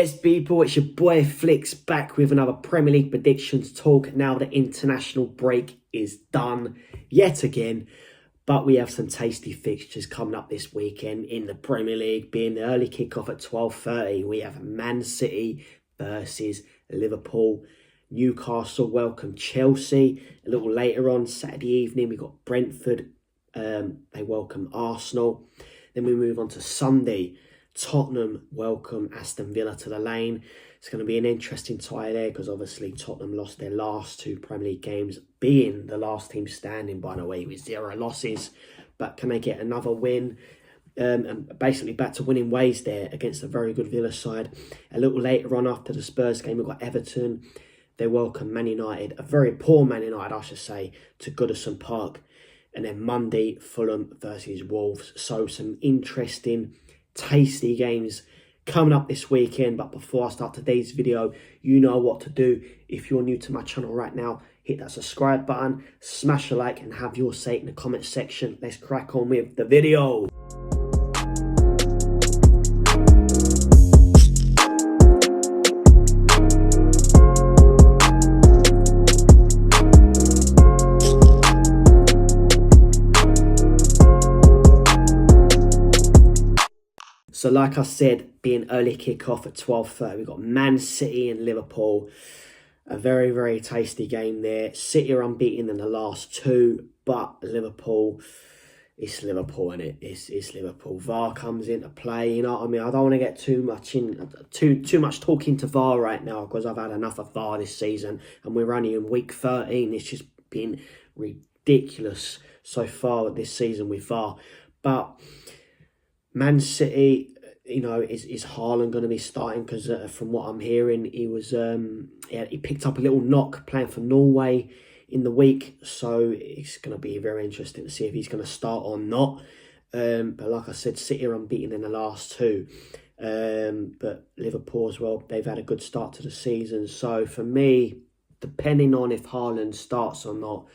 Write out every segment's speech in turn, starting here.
Yes, people, it's your boy Flicks back with another Premier League predictions talk. Now the international break is done yet again, but we have some tasty fixtures coming up this weekend in the Premier League. Being the early kickoff at 12:30, we have Man City versus Liverpool. Newcastle welcome Chelsea. A little later on Saturday evening, we've got Brentford. They welcome Arsenal. Then we move on to Sunday. Tottenham welcome Aston Villa to the Lane. It's going to be an interesting tie there because obviously Tottenham lost their last two Premier League games, being the last team standing, by the way, with 0 losses. But can they get another win? And basically back to winning ways there against a very good Villa side. A little later on after the Spurs game, we've got Everton. They welcome Man United, a very poor Man United, I should say, to Goodison Park. And then Monday, Fulham versus Wolves. So some interesting, tasty games coming up this weekend. But before I start today's video, you know what to do. If you're new to my channel right now, hit that subscribe button, smash a like, and have your say in the comment section. Let's crack on with the video. So like I said, being early kick-off at 12:30, we've got Man City and Liverpool. A very, very tasty game there. City are unbeaten in the last two, but Liverpool, it's Liverpool, innit? It's Liverpool. VAR comes into play, you know what I mean? I don't want to get too much talking to VAR right now because I've had enough of VAR this season and we're only in week 13. It's just been ridiculous so far this season with VAR. But Man City, you know, is Haaland going to be starting? Because from what I'm hearing, he picked up a little knock playing for Norway in the week. So it's going to be very interesting to see if he's going to start or not. But like I said, City are unbeaten in the last two. But Liverpool as well, they've had a good start to the season. So for me, depending on if Haaland starts or not,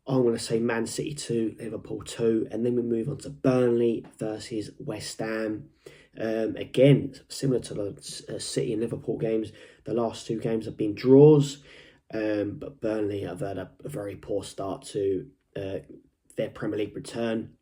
I'm going to say Man City 2, Liverpool 2. And then we move on to Burnley versus West Ham. Again, similar to the City and Liverpool games, the last two games have been draws. But Burnley have had a very poor start to their Premier League return.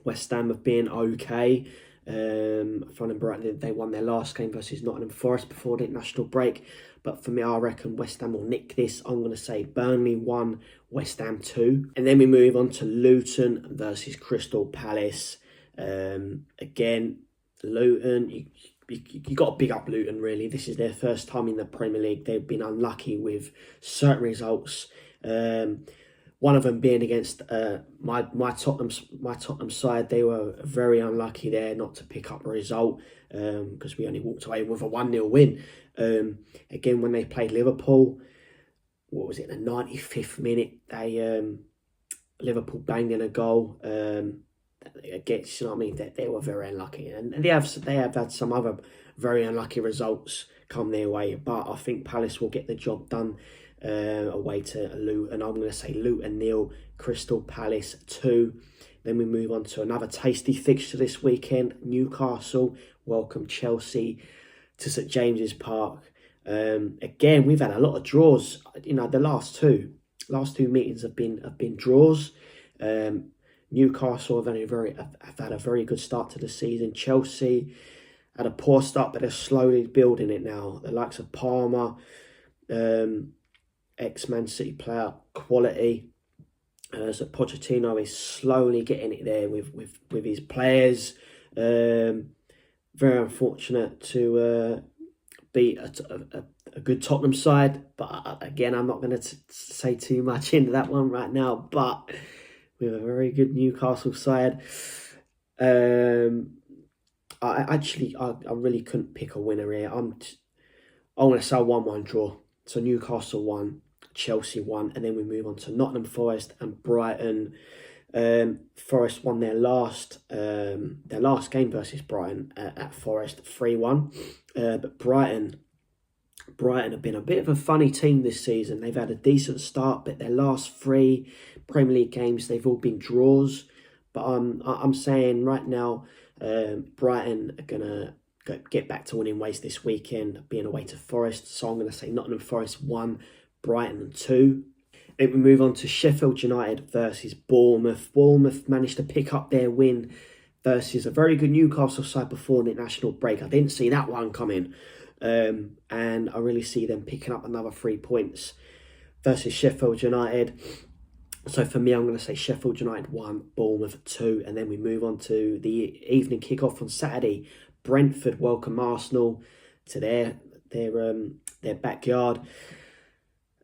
West Ham have been okay. From Brighton, they won their last game versus Nottingham Forest before the international break. But for me, I reckon West Ham will nick this. I'm going to say Burnley 1, West Ham 2. And then we move on to Luton versus Crystal Palace. Again, Luton, you got to big up Luton, really. This is their first time in the Premier League. They've been unlucky with certain results. One of them being against my Tottenham side. They were very unlucky there not to pick up a result because we only walked away with a 1-0 win. Again, when they played Liverpool, what was it, the 95th minute, Liverpool banged in a goal. Against, you know what I mean, they were very unlucky, and they have had some other very unlucky results come their way. But I think Palace will get the job done away to Luton. I'm going to say Luton 0, Crystal Palace 2. Then we move on to another tasty fixture this weekend. Newcastle welcome Chelsea to St James's Park. Again, we've had a lot of draws. You know, the last two meetings have been draws. Newcastle have had a very good start to the season. Chelsea had a poor start, but they're slowly building it now. The likes of Palmer, ex-Man City player, quality. So Pochettino is slowly getting it there with his players. Very unfortunate to beat a good Tottenham side. But again, I'm not going to say too much into that one right now. But with a very good Newcastle side. I really couldn't pick a winner here. I'm going to say 1-1 draw. So Newcastle 1, Chelsea 1, and then we move on to Nottingham Forest and Brighton. Forest won their last game versus Brighton at Forest 3-1. But Brighton have been a bit of a funny team this season. They've had a decent start, but their last 3 Premier League games, they've all been draws. But I'm saying right now, Brighton are going to get back to winning ways this weekend, being away to Forest. So I'm going to say Nottingham Forest 1, Brighton 2. Then we move on to Sheffield United versus Bournemouth. Bournemouth managed to pick up their win versus a very good Newcastle side before the international break. I didn't see that one coming. And I really see them picking up another 3 points versus Sheffield United. So for me, I'm going to say Sheffield United 1, Bournemouth 2. And then we move on to the evening kickoff on Saturday. Brentford welcome Arsenal to their backyard.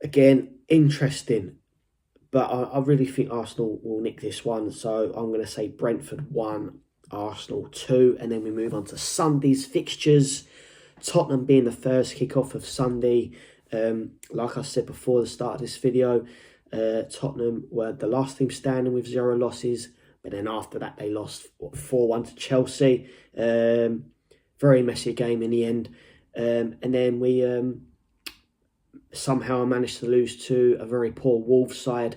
Again, interesting. But I really think Arsenal will nick this one. So I'm going to say Brentford 1, Arsenal 2. And then we move on to Sunday's fixtures. Tottenham being the first kickoff of Sunday. Like I said before the start of this video, Tottenham were the last team standing with 0 losses. But then after that, they lost 4-1 to Chelsea. Very messy game in the end. And then we somehow managed to lose to a very poor Wolves side.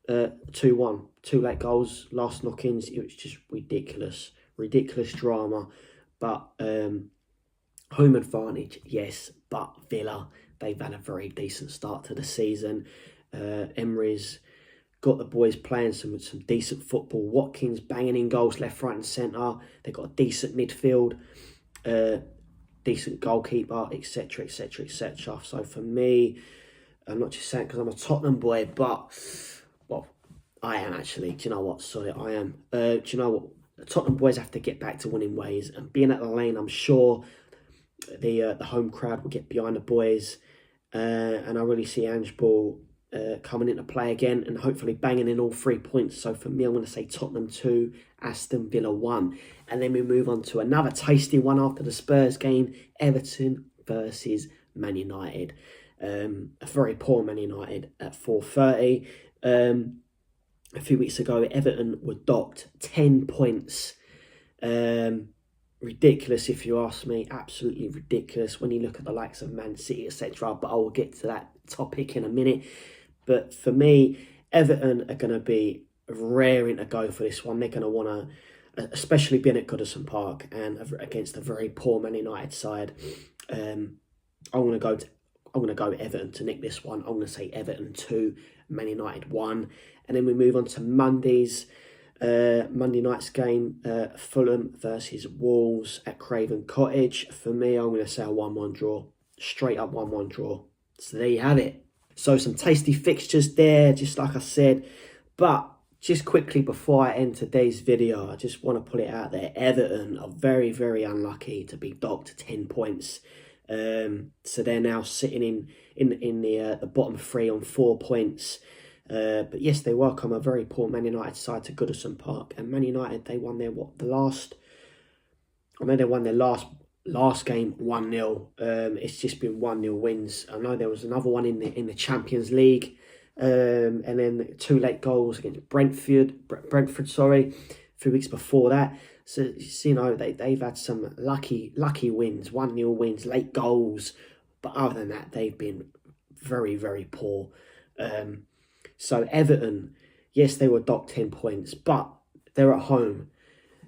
2-1. 2 late goals, last knock-ins. It was just ridiculous. Ridiculous drama. But home advantage, yes. But Villa, they've had a very decent start to the season. Emery's got the boys playing some decent football. Watkins banging in goals left, right and centre. They've got a decent midfield, decent goalkeeper, etc, etc, etc. So for me, I'm not just saying because I'm a Tottenham boy, but, well, I am actually. Do you know what? Sorry, I am. Do you know what? The Tottenham boys have to get back to winning ways. And being at the Lane, I'm sure the home crowd will get behind the boys. And I really see Ange Ball coming into play again and hopefully banging in all 3 points. So for me, I'm going to say Tottenham 2, Aston Villa 1. And then we move on to another tasty one after the Spurs game, Everton versus Man United. A very poor Man United at 4:30. A few weeks ago, Everton were docked 10 points. Ridiculous, if you ask me. Absolutely ridiculous when you look at the likes of Man City, etc. But I will get to that topic in a minute. But for me, Everton are going to be raring to go for this one. They're going to want to, especially being at Goodison Park and against a very poor Man United side. I'm going to go Everton to nick this one. I'm going to say Everton 2, Man United 1. And then we move on to Monday night's game, Fulham versus Wolves at Craven Cottage. For me, I'm going to say a 1-1 draw. Straight up 1-1 draw. So there you have it. So some tasty fixtures there, just like I said. But just quickly before I end today's video, I just want to put it out there. Everton are very, very unlucky to be docked 10 points. So they're now sitting in the bottom 3 on 4 points. But yes, they welcome a very poor Man United side to Goodison Park. And Man United, they won their last game 1-0. It's just been 1-0 wins. I know there was another one in the Champions League. And then 2 late goals against Brentford, a few weeks before that. So, you know, they've had some lucky wins, 1-0 wins, late goals. But other than that, they've been very, very poor. So Everton, yes, they were docked 10 points, but they're at home.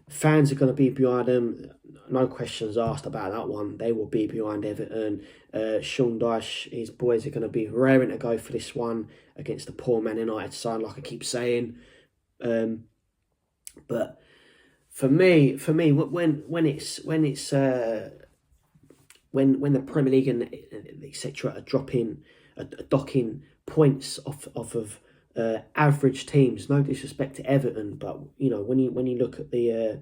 Fans are going to be behind them. No questions asked about that one. They will be behind Everton. Sean Dyche, his boys are going to be raring to go for this one against the poor Man United side, like I keep saying. But for me, when the Premier League and etc. are docking points off of average teams. No disrespect to Everton, but you know when you look at the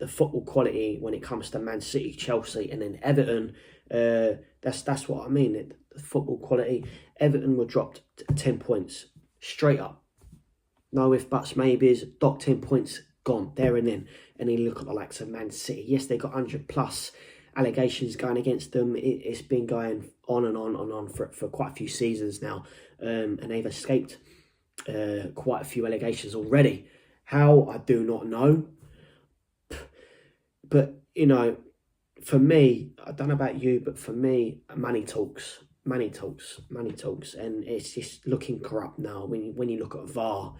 football quality when it comes to Man City, Chelsea, and then Everton, that's what I mean. The football quality. Everton were dropped 10 points straight up. No if buts maybes. Docked 10 points, gone there and then. And then you look at the likes of Man City. Yes, they got 100+ allegations going against them. It's been going on and on for quite a few seasons now, and they've escaped quite a few allegations already. How, I do not know, but you know, for me, I don't know about you, but for me, money talks, and it's just looking corrupt now. When you look at VAR,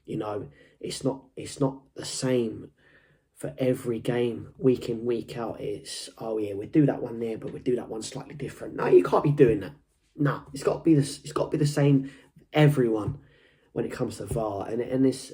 you know, it's not the same for every game, week in, week out. It's, oh yeah, we do that one there, but we do that one slightly different. No, you can't be doing that. No, it's got to be this. It's got to be the same, everyone, when it comes to VAR, and this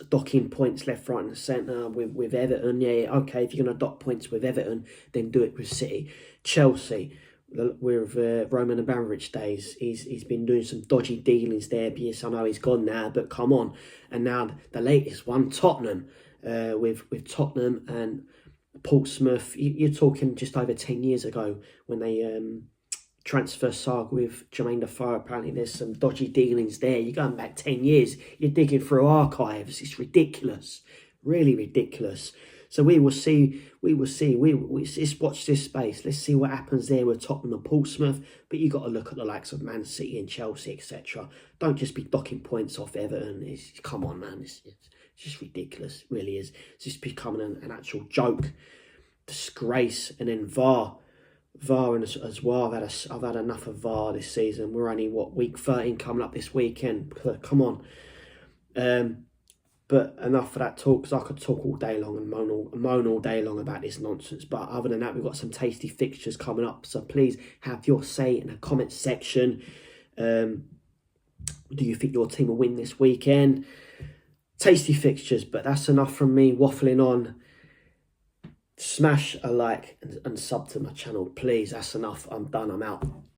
docking points left, right, and centre with Everton. Yeah, okay, if you're going to dock points with Everton, then do it with City. Chelsea, with Roman Abramovich days, he's been doing some dodgy dealings there. But yes, I know he's gone now, but come on. And now the latest one, Tottenham, with Tottenham and Portsmouth. You're talking just over 10 years ago when they transfer saga with Jermaine Defoe. Apparently there's some dodgy dealings there. You're going back 10 years. You're digging through archives. It's ridiculous. Really ridiculous. So we will see. We just watch this space. Let's see what happens there with Tottenham and Portsmouth. But you got to look at the likes of Man City and Chelsea, etc. Don't just be docking points off Everton. Come on, man. It's just ridiculous. It really is. It's just becoming an actual joke, disgrace. And then VAR as well. I've had enough of VAR this season. We're only week 13 coming up this weekend. Come on. But enough for that talk, because I could talk all day long and moan all day long about this nonsense. But other than that, we've got some tasty fixtures coming up. So please have your say in the comment section. Do you think your team will win this weekend? Tasty fixtures, but that's enough from me waffling on. Smash a like and sub to my channel, please. That's enough. I'm done. I'm out.